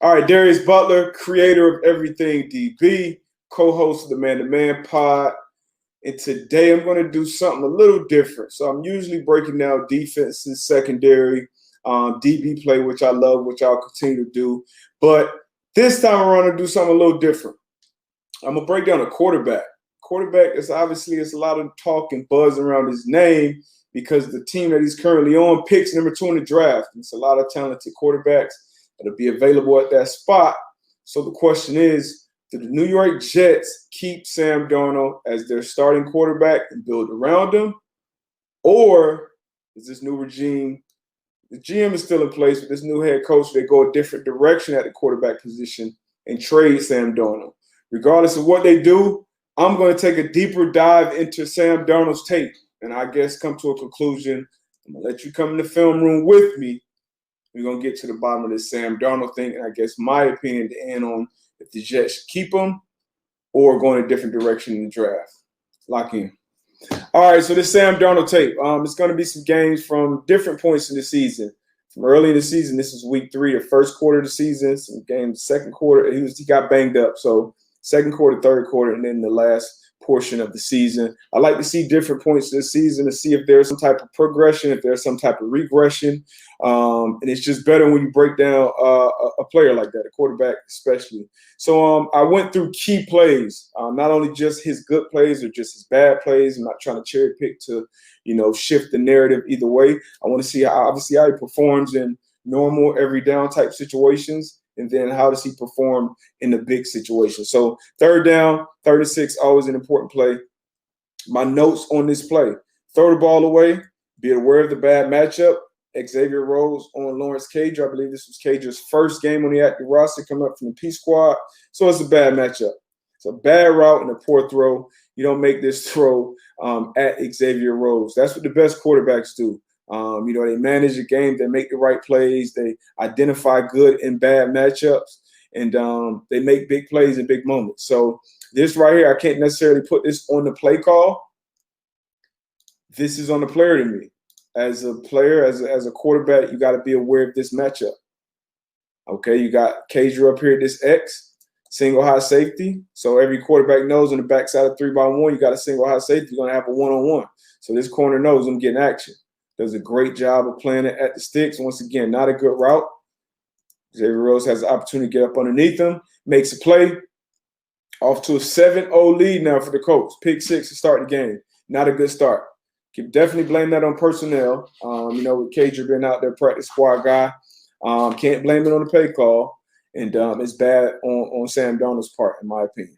All right, Darius Butler, creator of Everything DB, co-host of the Man to Man Pod. And today I'm going to do something a little different. So I'm usually breaking down defense and secondary, DB play, which I love, which I'll continue to do. But this time I'm going to do something a little different. I'm going to break down a quarterback. Quarterback is obviously, it's a lot of talk and buzz around his name because the team that he's currently on picks number 2 in the draft. It's a lot of talented quarterbacks that'll be available at that spot. So the question is, do the New York Jets keep Sam Darnold as their starting quarterback and build around him? Or is this new regime, the GM is still in place, but this new head coach, they go a different direction at the quarterback position and trade Sam Darnold? Regardless of what they do, I'm going to take a deeper dive into Sam Darnold's tape and I guess come to a conclusion. I'm going to let you come in the film room with me. We're going to get to the bottom of this Sam Darnold thing and I guess my opinion to end on if the Jets should keep him or go in a different direction in the draft. Lock in. All right, so this Sam Darnold tape. It's going to be some games from different points in the season. From early in the season, this is week 3, the first quarter of the season. Some games, second quarter, he got banged up. So second quarter, third quarter, and then the last portion of the season. I like to see different points of the season to see if there's some type of progression, if there's some type of regression. And it's just better when you break down a player like that, a quarterback especially. So I went through key plays, not only just his good plays or just his bad plays. I'm not trying to cherry pick to, shift the narrative either way. I want to see how he performs in normal, every down type situations. And then how does he perform in the big situation? So third down, 36, always an important play. My notes on this play: throw the ball away, be aware of the bad matchup. Xavier Rhodes on Lawrence Cager. I believe this was Cager's first game on the active roster coming up from the P squad. So it's a bad matchup. It's a bad route and a poor throw. You don't make this throw at Xavier Rhodes. That's what the best quarterbacks do. They manage the game, they make the right plays, they identify good and bad matchups, and they make big plays in big moments. So this right here, I can't necessarily put this on the play call. This is on the player to me. As a player, as a quarterback, you got to be aware of this matchup. Okay, you got Cager up here at this X, single high safety. So every quarterback knows on the backside of 3-by-1, you got a single high safety, you're going to have a one-on-one. So this corner knows I'm getting action. Does a great job of playing it at the sticks. Once again, not a good route. Xavier Rhodes has the opportunity to get up underneath him, makes a play. Off to a 7-0 lead now for the Colts. Pick 6 to start the game. Not a good start. Can definitely blame that on personnel. With Cager being out there, practice squad guy. Can't blame it on the play call. And it's bad on Sam Darnold's part, in my opinion.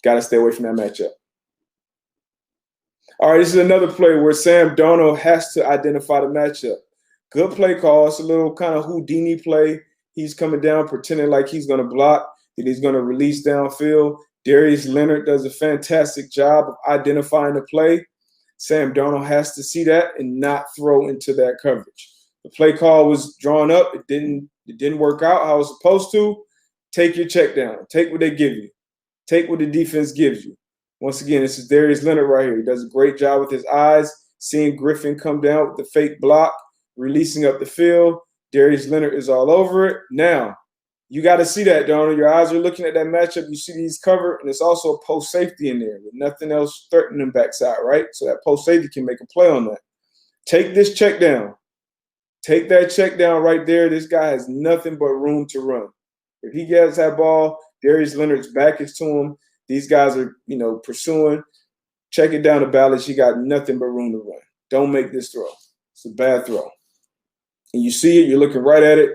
Got to stay away from that matchup. All right, this is another play where Sam Darnold has to identify the matchup. Good play call. It's a little kind of Houdini play. He's coming down, pretending like he's going to block, then he's going to release downfield. Darius Leonard does a fantastic job of identifying the play. Sam Darnold has to see that and not throw into that coverage. The play call was drawn up. It didn't work out how it was supposed to. Take your check down. Take what they give you. Take what the defense gives you. Once again, this is Darius Leonard right here. He does a great job with his eyes, seeing Griffin come down with the fake block, releasing up the field. Darius Leonard is all over it. Now, you got to see that, Darnold. Your eyes are looking at that matchup. You see these covered, and it's also a post safety in there with nothing else threatening them backside, right? So that post safety can make a play on that. Take this check down. Take that check down right there. This guy has nothing but room to run. If he gets that ball, Darius Leonard's back is to him. These guys are, pursuing. Check it down the ballot. You got nothing but room to run. Don't make this throw. It's a bad throw. And you see it. You're looking right at it.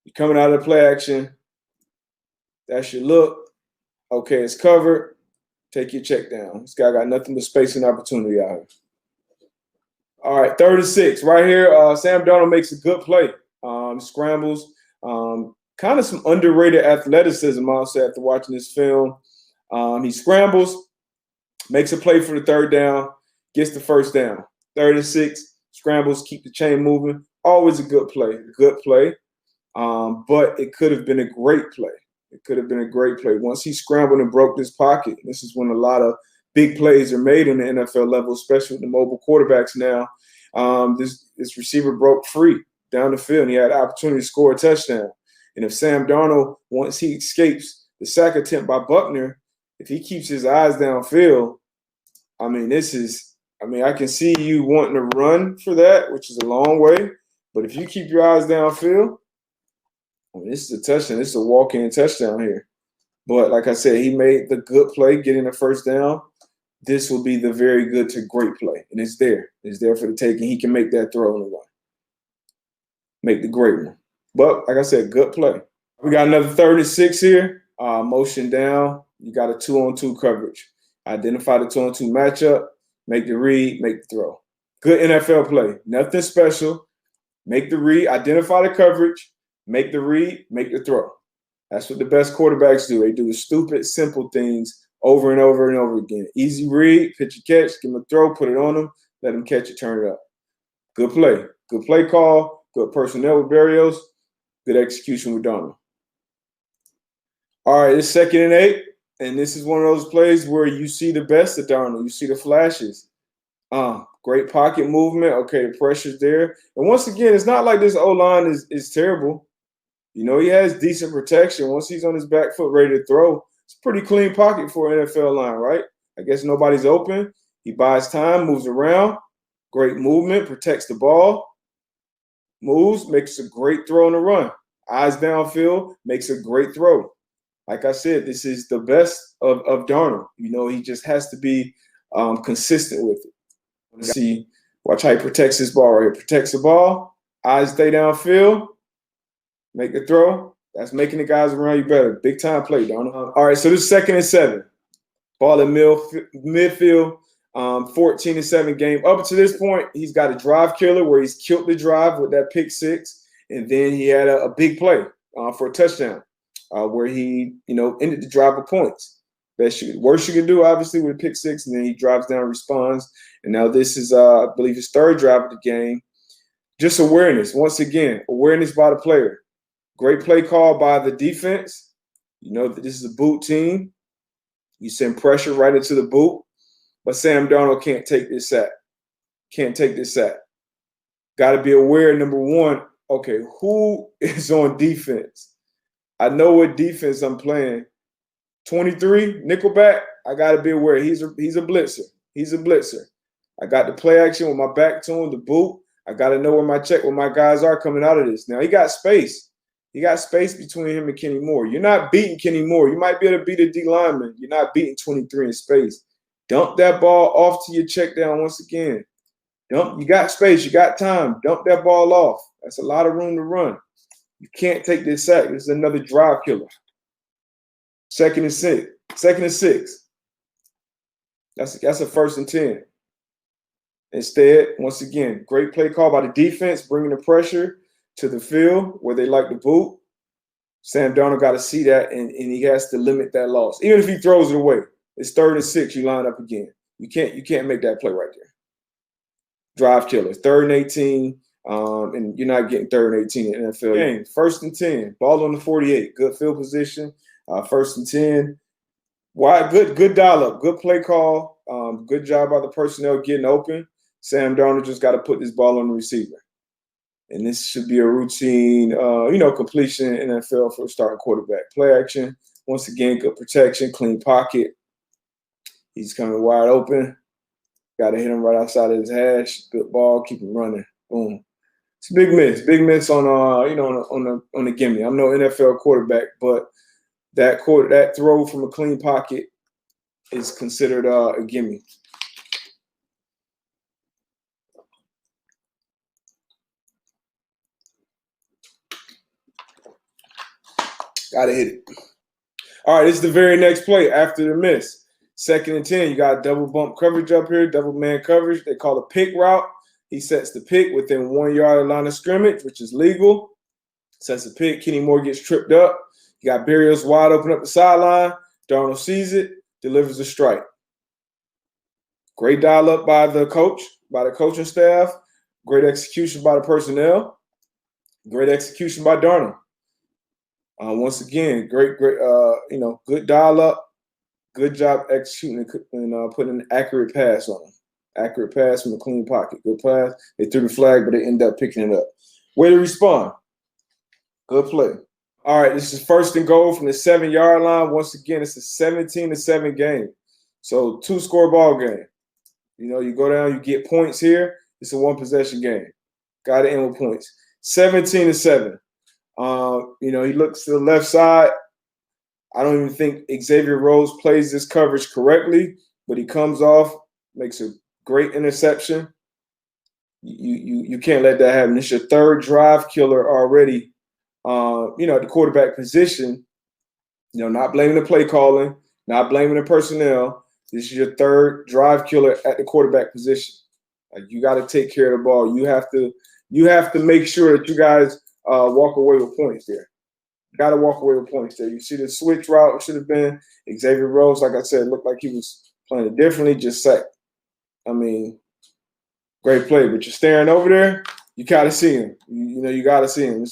You're coming out of the play action. That's your look. Okay, it's covered. Take your check down. This guy got nothing but space and opportunity out here. All right, 36. Right here, Sam Darnold makes a good play. Scrambles. Kind of some underrated athleticism, I'll say, after watching this film. He scrambles, makes a play for the third down, gets the first down. 36, scrambles, keep the chain moving. Always a good play. But it could have been a great play. It could have been a great play. Once he scrambled and broke this pocket, this is when a lot of big plays are made on the NFL level, especially with the mobile quarterbacks now. This receiver broke free down the field, and he had the opportunity to score a touchdown. And if Sam Darnold, once he escapes the sack attempt by Buckner, if he keeps his eyes downfield, I mean, I can see you wanting to run for that, which is a long way. But if you keep your eyes downfield, this is a touchdown. This is a walk-in touchdown here. But like I said, he made the good play, getting the first down. This will be the very good to great play. And it's there. It's there for the taking. He can make that throw on the one. Make the great one. But like I said, good play. We got another 3rd and 6 here. Motion down. You got a 2-on-2 coverage. Identify the 2-on-2 matchup. Make the read. Make the throw. Good NFL play. Nothing special. Make the read. Identify the coverage. Make the read. Make the throw. That's what the best quarterbacks do. They do the stupid, simple things over and over and over again. Easy read, pitch a catch, give him a throw, put it on him, let him catch it, turn it up. Good play. Good play call. Good personnel with Barrios. Good execution with Darnold. All right, it's 2nd and 8, and this is one of those plays where you see the best of Darnold. You see the flashes. Great pocket movement. Okay, the pressure's there. And once again, it's not like this O-line is terrible. You know, he has decent protection. Once he's on his back foot ready to throw, it's a pretty clean pocket for an NFL line, right? I guess nobody's open. He buys time, moves around. Great movement, protects the ball. Moves, makes a great throw on the run. Eyes downfield, makes a great throw. Like I said, this is the best of Darnold. You know, he just has to be consistent with it. See, watch how he protects his ball right here. Protects the ball. Eyes stay downfield. Make the throw. That's making the guys around you better. Big time play, Darnold. All right, so this is 2nd and 7. Ball in midfield. 14-7 game. Up to this point, he's got a drive killer where he's killed the drive with that pick 6, and then he had a big play for a touchdown where he, ended the drive with points. Worst you can do, obviously, with a pick 6, and then he drives down, responds, and now this is, I believe, his 3rd drive of the game. Just awareness. Once again, awareness by the player. Great play call by the defense. You know that this is a boot team. You send pressure right into the boot. But Sam Darnold can't take this sack. Can't take this sack. Got to be aware, number one, okay, who is on defense? I know what defense I'm playing. 23, nickelback, I got to be aware. He's a blitzer. He's a blitzer. I got the play action with my back to him, the boot. I got to know where my guys are coming out of this. Now, he got space. He got space between him and Kenny Moore. You're not beating Kenny Moore. You might be able to beat a D lineman. You're not beating 23 in space. Dump that ball off to your check down once again. You got space. You got time. Dump that ball off. That's a lot of room to run. You can't take this sack. This is another drive killer. 2nd and 6. 2nd and 6. That's a 1st and 10. Instead, once again, great play call by the defense, bringing the pressure to the field where they like the boot. Sam Darnold got to see that, and he has to limit that loss. Even if he throws it away, it's 3rd and 6. You line up again. You can't make that play right there. Drive killer. 3rd and 18, and you're not getting 3rd and 18 in the NFL game. 1st and 10. Ball on the 48. Good field position. 1st and 10. Wide, good dial up. Good play call. Good job by the personnel getting open. Sam Darnold just got to put this ball on the receiver. And this should be a routine, completion in NFL for a starting quarterback. Play action. Once again, good protection, clean pocket. He's coming wide open. Got to hit him right outside of his hash. Good ball. Keep him running. Boom. It's a big miss. Big miss on the gimme. I'm no NFL quarterback, but that throw from a clean pocket is considered a gimme. Got to hit it. All right, this is the very next play after the miss. 2nd and 10. You got double bump coverage up here, double man coverage. They call a pick route. He sets the pick within 1 yard of line of scrimmage, which is legal. Sets the pick. Kenny Moore gets tripped up. You got Barrios wide open up the sideline. Darnold sees it, delivers a strike. Great dial up by the coach, by the coaching staff. Great execution by the personnel. Great execution by Darnold. Once again, great, good dial up. Good job executing and putting an accurate pass on him. Accurate pass from a clean pocket. Good pass. They threw the flag, but they ended up picking it up. Way to respond. Good play. All right, this is first and goal from the 7-yard line. Once again, it's a 17-7 game. So 2-score ball game. You go down, you get points here. It's a 1-possession game. Got to end with points. 17-7. He looks to the left side. I don't even think Xavier Rhodes plays this coverage correctly, but he comes off, makes a great interception. You can't let that happen. It's your third drive killer already. At the quarterback position. Not blaming the play calling, not blaming the personnel. This is your third drive killer at the quarterback position. Like, you got to take care of the ball. You have to make sure that you guys walk away with points there. Got to walk away with points there. You see the switch route should have been Xavier Rhodes. Like I said, looked like he was playing it differently, just sacked. I mean, great play, but you're staring over there. You got to see him. You got to see him.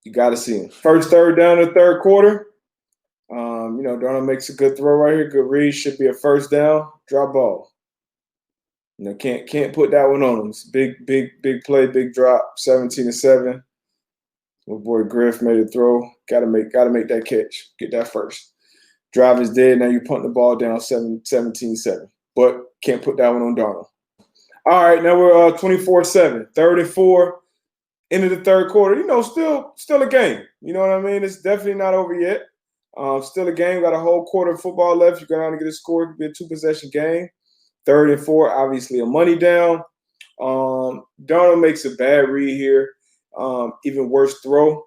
You got to see him. First third down in the third quarter. Darnold makes a good throw right here. Good read. Should be a first down. Drop ball. Can't put that one on him. It's big play, big drop. 17-7. My boy Griff made a throw. Got to make that catch. Get that first. Drive is dead. Now you punt the ball down 17-7. But can't put that one on Darnold. All right, now we're 24-7. 3rd and 4. End of the third quarter. Still a game. You know what I mean? It's definitely not over yet. Still a game. Got a whole quarter of football left. You go down and get a score. It could be a 2-possession game. 3rd and 4, obviously a money down. Darnold makes a bad read here. Even worse throw.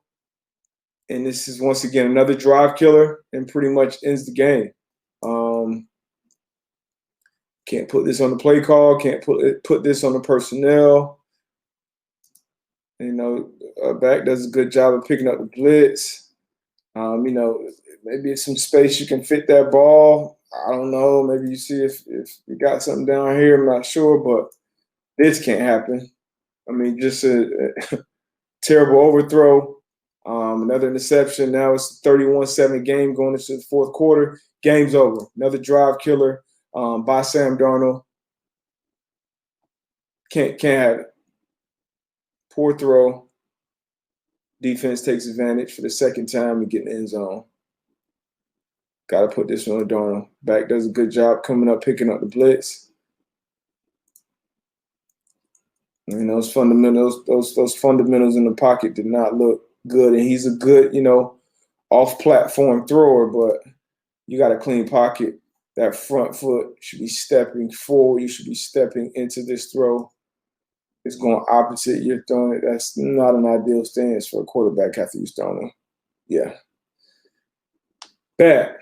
And this is, once again, another drive killer and pretty much ends the game. Can't put this on the play call. Can't put this on the personnel. Back does a good job of picking up the blitz. Maybe it's some space you can fit that ball. I don't know. Maybe you see if you got something down here. I'm not sure, but this can't happen. I mean, just a terrible overthrow. Another interception. Now it's a 31-7 game going into the fourth quarter. Game's over. Another drive killer by Sam Darnold. Can't have it. Poor throw. Defense takes advantage for the second time and get in the end zone. Got to put this one on Darnold. Back does a good job coming up, picking up the blitz. Those fundamentals in the pocket did not look good. And he's a good, off-platform thrower, but you got a clean pocket. That front foot should be stepping forward. You should be stepping into this throw. It's going opposite. You're throwing it. That's not an ideal stance for a quarterback after you throwing him. Yeah. Bad.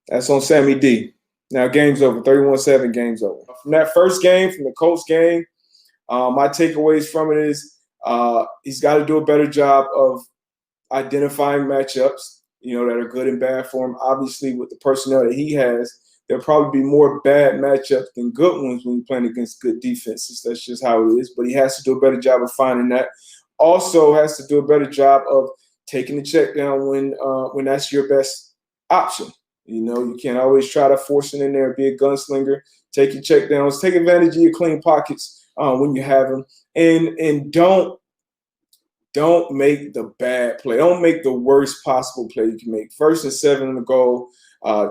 That's on Sammy D. Now, game's over. 31-7, game's over. From that first game, from the Colts game, my takeaways from it is he's got to do a better job of identifying matchups, that are good and bad for him. Obviously, with the personnel that he has, there'll probably be more bad matchups than good ones when you're playing against good defenses. That's just how it is. But he has to do a better job of finding that. Also has to do a better job of taking the check down when that's your best option. You can't always try to force it in there and be a gunslinger. Take your check downs. Take advantage of your clean pockets when you have them. And don't make the bad play. Don't make the worst possible play you can make. 1st and 7 on the goal.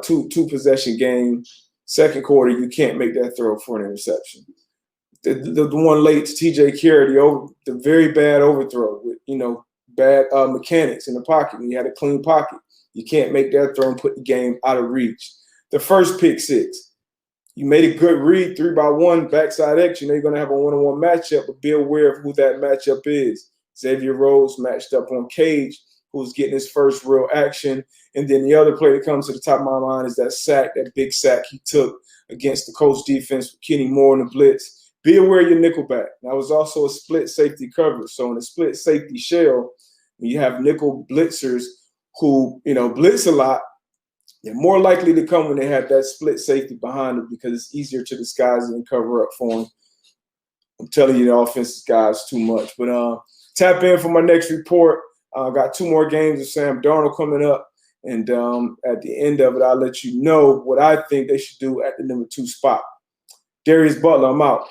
Two possession game. Second quarter, you can't make that throw for an interception. The one late to TJ Carey, the very bad overthrow with bad mechanics in the pocket. When you had a clean pocket, you can't make that throw and put the game out of reach. The first pick six, you made a good read 3-by-1 backside X. You're going to have a one-on-one matchup, but be aware of who that matchup is. Xavier Rhodes matched up on Cage, who's getting his first real action. And then the other play that comes to the top of my mind is that sack, that big sack he took against the Colts defense with Kenny Moore in the blitz. Be aware of your nickelback. That was also a split safety coverage. So in a split safety shell, when you have nickel blitzers who, blitz a lot, they're more likely to come when they have that split safety behind them because it's easier to disguise and cover up for them. I'm telling you, the offensive guys too much. But tap in for my next report. Got 2 more games of Sam Darnold coming up. And at the end of it, I'll let you know what I think they should do at the number 2 spot. Darius Butler, I'm out.